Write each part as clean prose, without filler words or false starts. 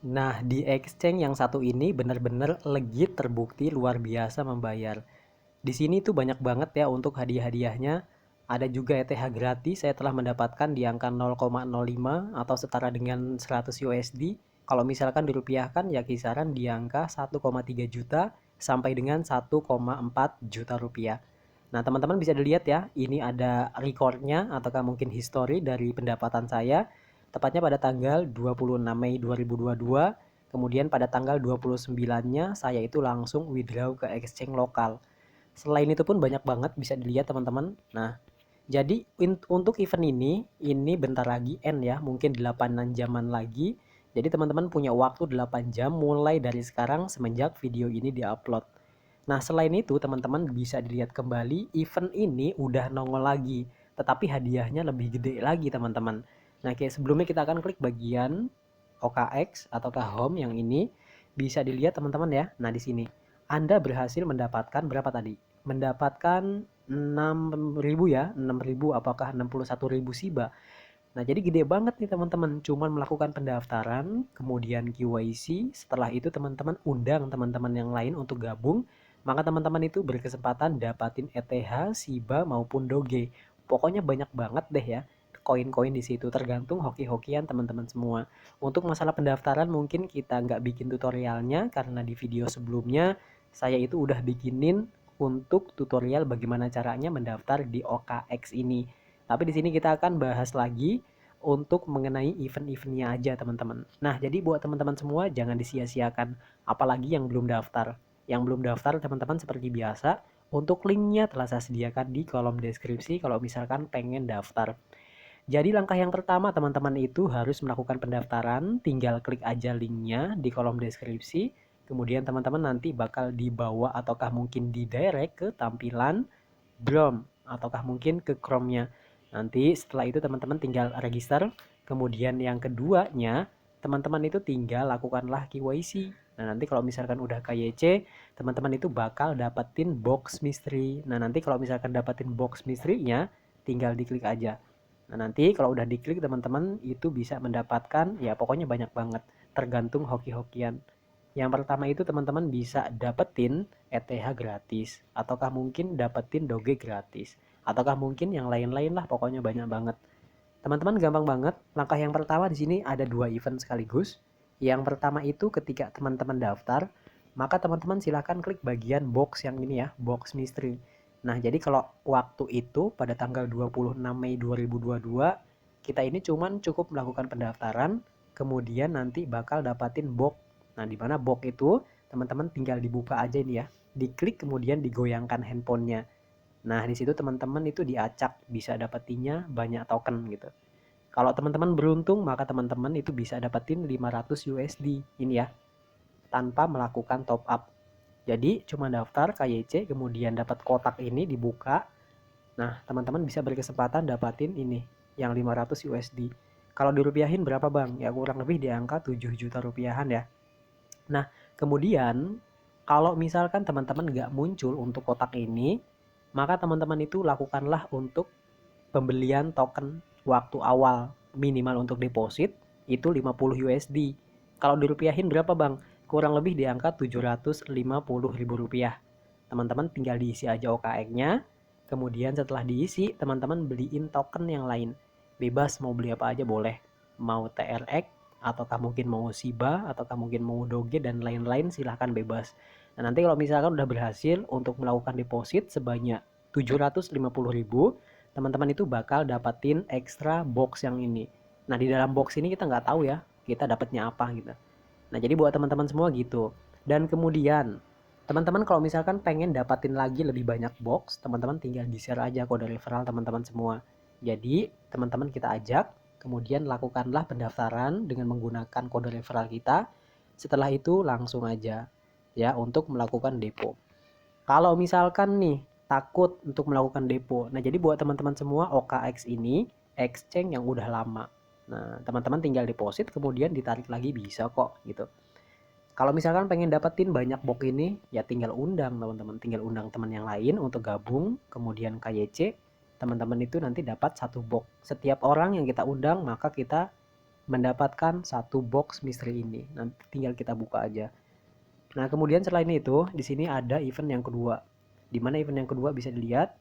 Nah, di exchange yang satu ini benar-benar legit terbukti luar biasa membayar. Di sini tuh banyak banget ya untuk hadiah-hadiahnya. Ada juga ETH gratis, saya telah mendapatkan di angka 0,05 atau setara dengan 100 USD. Kalau misalkan dirupiahkan ya kisaran di angka 1,3 juta sampai dengan 1,4 juta rupiah. Nah, teman-teman bisa dilihat ya, ini ada recordnya ataukah mungkin history dari pendapatan saya, tepatnya pada tanggal 26 Mei 2022, kemudian pada tanggal 29-nya saya itu langsung withdraw ke exchange lokal. Selain itu pun banyak banget bisa dilihat teman-teman. Nah, jadi untuk event ini bentar lagi end ya, mungkin 8 jaman lagi. Jadi teman-teman punya waktu 8 jam mulai dari sekarang semenjak video ini diupload. Nah, selain itu teman-teman bisa dilihat kembali event ini udah nongol lagi, tetapi hadiahnya lebih gede lagi teman-teman. Nah, kayak sebelumnya kita akan klik bagian OKX ataukah home yang ini, bisa dilihat teman-teman ya. Nah, di sini Anda berhasil mendapatkan berapa tadi? Mendapatkan 6.000 ya, 6.000 apakah 61.000 SIBA. Nah, jadi gede banget nih teman-teman. Cuman melakukan pendaftaran, kemudian KYC, setelah itu teman-teman undang teman-teman yang lain untuk gabung, maka teman-teman itu berkesempatan dapatin ETH, SIBA maupun Doge. Pokoknya banyak banget deh ya koin-koin di situ, tergantung hoki-hokian teman-teman semua. Untuk masalah pendaftaran mungkin kita nggak bikin tutorialnya karena di video sebelumnya saya itu udah bikinin untuk tutorial bagaimana caranya mendaftar di OKX ini. Tapi di sini kita akan bahas lagi untuk mengenai event-eventnya aja teman-teman. Nah, jadi buat teman-teman semua jangan disia-siakan, apalagi yang belum daftar. Yang belum daftar teman-teman seperti biasa, untuk linknya telah saya sediakan di kolom deskripsi kalau misalkan pengen daftar. Jadi langkah yang pertama teman-teman itu harus melakukan pendaftaran, tinggal klik aja linknya di kolom deskripsi. Kemudian teman-teman nanti bakal dibawa ataukah mungkin didirect ke tampilan Chrome ataukah mungkin ke Chrome-nya. Nanti setelah itu teman-teman tinggal register. Kemudian yang keduanya, teman-teman itu tinggal lakukanlah KYC. Nah, nanti kalau misalkan udah KYC, teman-teman itu bakal dapetin box mystery. Nah, nanti kalau misalkan dapetin box mystery-nya, tinggal diklik aja. Nah, nanti kalau udah diklik teman-teman itu bisa mendapatkan ya pokoknya banyak banget, tergantung hoki-hokian. Yang pertama itu teman-teman bisa dapetin ETH gratis, ataukah mungkin dapetin Doge gratis, ataukah mungkin yang lain-lain lah, pokoknya banyak banget. Teman-teman gampang banget. Langkah yang pertama di sini ada dua event sekaligus. Yang pertama itu ketika teman-teman daftar, maka teman-teman silahkan klik bagian box yang ini ya, box mystery. Nah, jadi kalau waktu itu pada tanggal 26 Mei 2022, kita ini cuman cukup melakukan pendaftaran, kemudian nanti bakal dapatin box. Nah, di mana box itu teman-teman tinggal dibuka aja ini ya, diklik kemudian digoyangkan handphonenya. Nah, di situ teman-teman itu diacak bisa dapetinnya banyak token gitu. Kalau teman-teman beruntung, maka teman-teman itu bisa dapetin 500 USD ini ya, tanpa melakukan top up. Jadi cuma daftar KYC, kemudian dapat kotak ini dibuka. Nah, teman-teman bisa berkesempatan dapatin ini yang 500 USD. Kalau dirupiahin berapa bang? Ya kurang lebih di angka 7 juta rupiahan ya. Nah, kemudian kalau misalkan teman-teman nggak muncul untuk kotak ini, maka teman-teman itu lakukanlah untuk pembelian token waktu awal minimal untuk deposit itu 50 USD. Kalau dirupiahin berapa bang? Kurang lebih di angka 750 ribu rupiah. Teman-teman tinggal diisi aja OKX-nya. Kemudian setelah diisi, teman-teman beliin token yang lain. Bebas mau beli apa aja boleh. Mau TRX, ataukah mungkin mau SIBA, ataukah mungkin mau Doge, dan lain-lain silahkan bebas. Nah, nanti kalau misalkan udah berhasil untuk melakukan deposit sebanyak 750 ribu, teman-teman itu bakal dapatin extra box yang ini. Nah, di dalam box ini kita nggak tahu ya, kita dapatnya apa gitu. Nah, jadi buat teman-teman semua gitu. Dan kemudian, teman-teman kalau misalkan pengen dapatin lagi lebih banyak box, teman-teman tinggal di-share aja kode referral teman-teman semua. Jadi, teman-teman kita ajak, kemudian lakukanlah pendaftaran dengan menggunakan kode referral kita. Setelah itu langsung aja ya untuk melakukan depo. Kalau misalkan nih takut untuk melakukan depo. Nah, jadi buat teman-teman semua OKX ini exchange yang udah lama. Nah, teman-teman tinggal deposit kemudian ditarik lagi bisa kok gitu. Kalau misalkan pengen dapetin banyak box ini, ya tinggal undang teman-teman, tinggal undang teman yang lain untuk gabung, kemudian KYC, teman-teman itu nanti dapat satu box. Setiap orang yang kita undang, maka kita mendapatkan satu box misteri ini. Nanti tinggal kita buka aja. Nah, kemudian selain itu, di sini ada event yang kedua. Di mana event yang kedua bisa dilihat,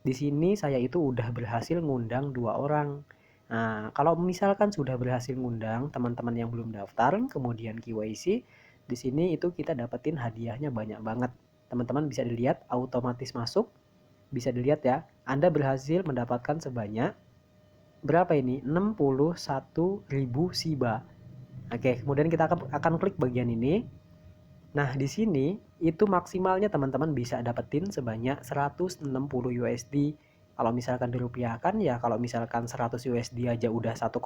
di sini saya itu udah berhasil ngundang 2 orang. Nah, kalau misalkan sudah berhasil ngundang teman-teman yang belum daftar, kemudian KYC, di sini itu kita dapetin hadiahnya banyak banget. Teman-teman bisa dilihat otomatis masuk, bisa dilihat ya, Anda berhasil mendapatkan sebanyak berapa ini? 61.000 SHIBA. Oke, kemudian kita akan klik bagian ini. Nah, di sini itu maksimalnya teman-teman bisa dapetin sebanyak 160 USD. Kalau misalkan dirupiahkan ya, kalau misalkan 100 USD aja udah 1,4,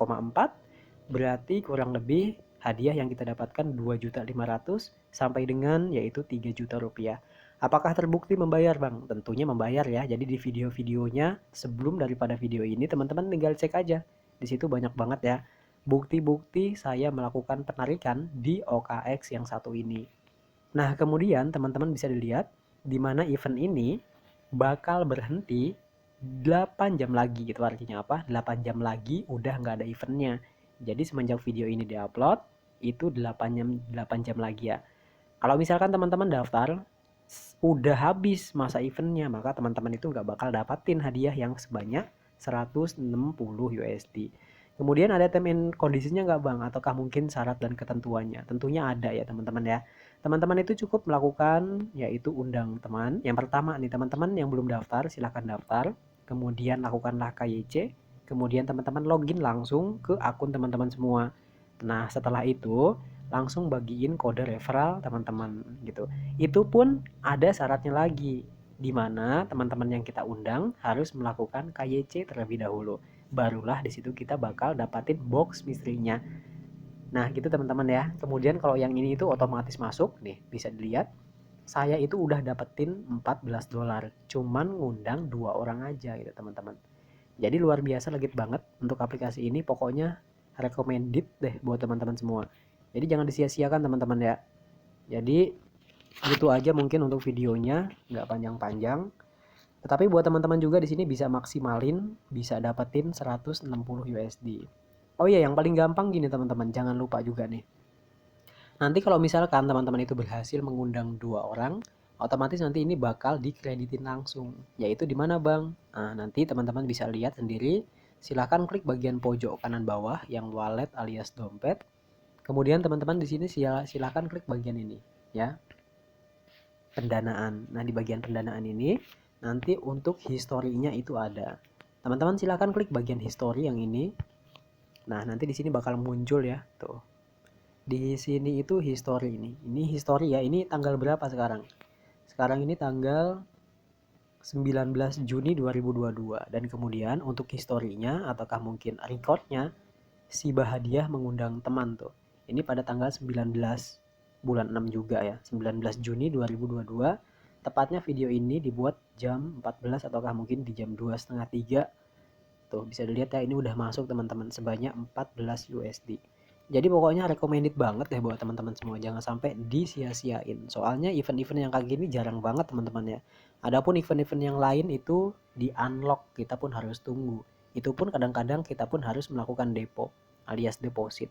berarti kurang lebih hadiah yang kita dapatkan 2.500.000 sampai dengan yaitu 3 juta rupiah. Apakah terbukti membayar, Bang? Tentunya membayar ya. Jadi di video-videonya sebelum daripada video ini teman-teman tinggal cek aja. Di situ banyak banget ya bukti-bukti saya melakukan penarikan di OKX yang satu ini. Nah, kemudian teman-teman bisa dilihat di mana event ini bakal berhenti 8 jam lagi gitu. Artinya apa? 8 jam lagi udah nggak ada eventnya. Jadi semenjak video ini diupload itu 8 jam lagi ya. Kalau misalkan teman-teman daftar udah habis masa eventnya, maka teman-teman itu nggak bakal dapatin hadiah yang sebanyak 160 USD. Kemudian ada term and kondisinya nggak, Bang? Ataukah mungkin syarat dan ketentuannya? Tentunya ada ya teman-teman ya. Teman-teman itu cukup melakukan yaitu undang teman. Yang pertama nih, teman-teman yang belum daftar silahkan daftar. Kemudian lakukanlah KYC. Kemudian teman-teman login langsung ke akun teman-teman semua. Nah, setelah itu langsung bagiin kode referral teman-teman gitu. Itu pun ada syaratnya lagi, di mana teman-teman yang kita undang harus melakukan KYC terlebih dahulu. Barulah di situ kita bakal dapatin box misterinya. Nah, gitu teman-teman ya. Kemudian kalau yang ini itu otomatis masuk nih, bisa dilihat. Saya itu udah dapetin $14, cuman ngundang 2 orang aja gitu teman-teman. Jadi luar biasa legit banget untuk aplikasi ini, pokoknya recommended deh buat teman-teman semua. Jadi jangan disia-siakan teman-teman ya. Jadi gitu aja mungkin untuk videonya, nggak panjang-panjang. Tetapi buat teman-teman juga di sini bisa maksimalin, bisa dapetin 160 USD. Oh iya, yang paling gampang gini teman-teman, jangan lupa juga nih. Nanti kalau misalkan teman-teman itu berhasil mengundang 2 orang, otomatis nanti ini bakal dikreditin langsung. Yaitu di mana, Bang? Nah, nanti teman-teman bisa lihat sendiri. Silahkan klik bagian pojok kanan bawah yang wallet alias dompet. Kemudian teman-teman di sini silahkan klik bagian ini, ya. Pendanaan. Nah, di bagian pendanaan ini nanti untuk historinya itu ada. Teman-teman silahkan klik bagian history yang ini. Nah, nanti di sini bakal muncul ya, tuh. Di sini itu history ini. Ini history ya. Ini tanggal berapa sekarang? Sekarang ini tanggal 19 Juni 2022 dan kemudian untuk historinya ataukah mungkin recordnya si Bahadiah mengundang teman tuh. Ini pada tanggal 19 bulan 6 juga ya, 19 Juni 2022. Tepatnya video ini dibuat jam 14 ataukah mungkin di jam 2:30 tuh bisa dilihat ya, ini udah masuk teman-teman sebanyak 14 USD. Jadi pokoknya recommended banget deh buat teman-teman semua, jangan sampai disia-siain. Soalnya event-event yang kayak gini jarang banget teman-teman ya. Adapun event-event yang lain itu di unlock, kita pun harus tunggu. Itu pun kadang-kadang kita pun harus melakukan depo alias deposit.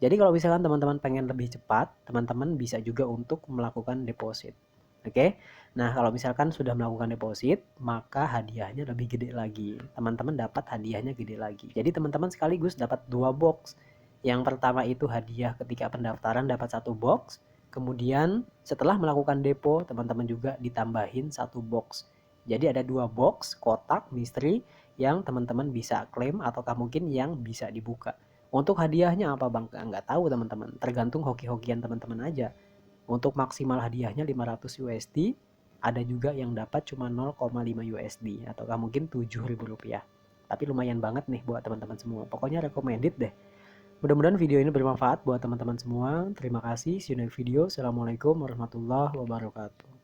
Jadi kalau misalkan teman-teman pengen lebih cepat, teman-teman bisa juga untuk melakukan deposit. Oke. Nah, kalau misalkan sudah melakukan deposit, maka hadiahnya lebih gede lagi. Teman-teman dapat hadiahnya gede lagi. Jadi teman-teman sekaligus dapat 2 box. Yang pertama itu hadiah ketika pendaftaran dapat 1 box. Kemudian setelah melakukan depo, teman-teman juga ditambahin 1 box. Jadi ada 2 box kotak misteri yang teman-teman bisa klaim ataukah mungkin yang bisa dibuka. Untuk hadiahnya apa, Bang? Nggak tahu teman-teman, tergantung hoki-hokian teman-teman aja. Untuk maksimal hadiahnya 500 USD, ada juga yang dapat cuma 0,5 USD ataukah mungkin 7.000 rupiah. Tapi lumayan banget nih buat teman-teman semua. Pokoknya recommended deh. Mudah-mudahan video ini bermanfaat buat teman-teman semua. Terima kasih. See you next video. Assalamualaikum warahmatullahi wabarakatuh.